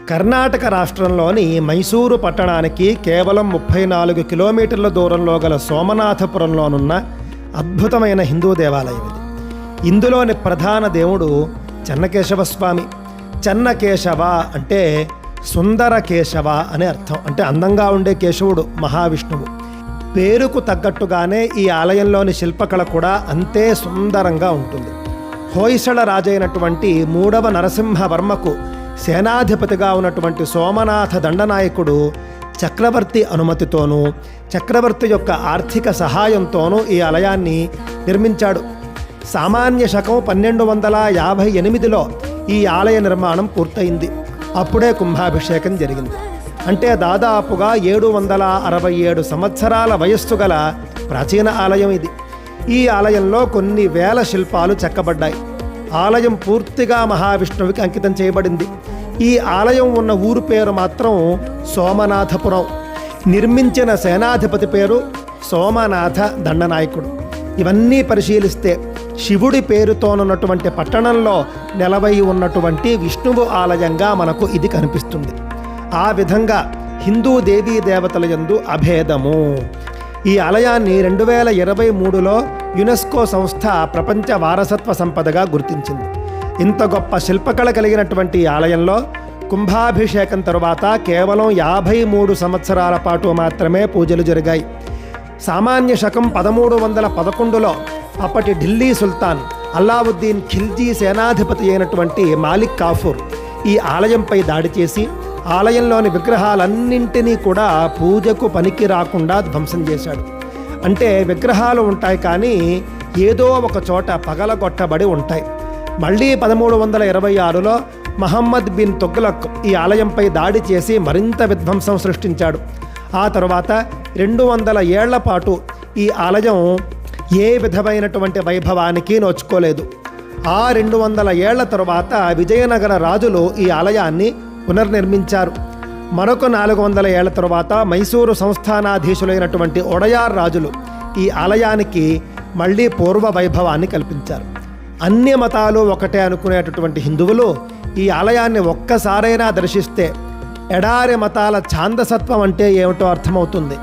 కర్ణాటక రాష్ట్రంలోని మైసూరు పట్టణానికి కేవలం 34 కిలోమీటర్ల దూరంలో గల సోమనాథపురంలోనున్న అద్భుతమైన హిందూ దేవాలయం ఇది. ఇందులోని ప్రధాన దేవుడు చెన్నకేశవస్వామి. చెన్నకేశవ అంటే సుందర కేశవ అనే అర్థం. అంటే అందంగా ఉండే కేశవుడు మహావిష్ణువు. పేరుకు తగ్గట్టుగానే ఈ ఆలయంలోని శిల్పకళ కూడా అంతే సుందరంగా ఉంటుంది. హోయసళ రాజైనటువంటి 3వ నరసింహవర్మకు సేనాధిపతిగా ఉన్నటువంటి సోమనాథ దండనాయకుడు చక్రవర్తి అనుమతితోనూ చక్రవర్తి యొక్క ఆర్థిక సహాయంతోనూ ఈ ఆలయాన్ని నిర్మించాడు. సామాన్య శకం 1258లో ఈ ఆలయ నిర్మాణం పూర్తయింది. అప్పుడే కుంభాభిషేకం జరిగింది. అంటే దాదాపుగా 767 సంవత్సరాల వయస్సు గల ప్రాచీన ఆలయం ఇది. ఈ ఆలయంలో కొన్ని వేల శిల్పాలు చెక్కబడ్డాయి. ఆలయం పూర్తిగా మహావిష్ణువుకి అంకితం చేయబడింది. ఈ ఆలయం ఉన్న ఊరు పేరు మాత్రం సోమనాథపురం. నిర్మించిన సేనాధిపతి పేరు సోమనాథ దండనాయకుడు. ఇవన్నీ పరిశీలిస్తే శివుడి పేరుతోనున్నటువంటి పట్టణంలో నెలవై ఉన్నటువంటి విష్ణువు ఆలయంగా మనకు ఇది కనిపిస్తుంది. ఆ విధంగా హిందూ దేవీ దేవతల యందు అభేదము. ఈ ఆలయాన్ని 2023లో యునెస్కో సంస్థ ప్రపంచ వారసత్వ సంపదగా గుర్తించింది. ఇంత గొప్ప శిల్పకళ కలిగినటువంటి ఈ ఆలయంలో కుంభాభిషేకం తరువాత కేవలం 53 సంవత్సరాల పాటు మాత్రమే పూజలు జరిగాయి. సామాన్య శకం 1311లో అప్పటి ఢిల్లీ సుల్తాన్ అల్లావుద్దీన్ ఖిల్జీ సేనాధిపతి అయినటువంటి మాలిక్ కాఫూర్ ఈ ఆలయంపై దాడి చేసి ఆలయంలోని విగ్రహాలన్నింటినీ కూడా పూజకు పనికి రాకుండా ధ్వంసం చేశాడు. అంటే విగ్రహాలు ఉంటాయి కానీ ఏదో ఒక చోట పగలగొట్టబడి ఉంటాయి. మళ్ళీ 1326లో మహమ్మద్ బిన్ తుగ్లక్ ఈ ఆలయంపై దాడి చేసి మరింత విధ్వంసం సృష్టించాడు. ఆ తర్వాత 200 ఏళ్ల పాటు ఈ ఆలయం ఏ విధమైనటువంటి వైభవానికి నోచుకోలేదు. ఆ 200 ఏళ్ల తరువాత విజయనగర రాజులు ఈ ఆలయాన్ని పునర్నిర్మించారు. మరొక 400 ఏళ్ల తరువాత మైసూరు సంస్థానాధీశులైనటువంటి ఒడయార్ రాజులు ఈ ఆలయానికి మళ్ళీ పూర్వ వైభవాన్ని కల్పించారు. అన్ని మతాలు ఒకటే అనుకునేటటువంటి హిందువులు ఈ ఆలయాన్ని ఒక్కసారైనా దర్శిస్తే ఎడారి మతాల ఛాందసత్వం అంటే ఏమిటో అర్థమవుతుంది.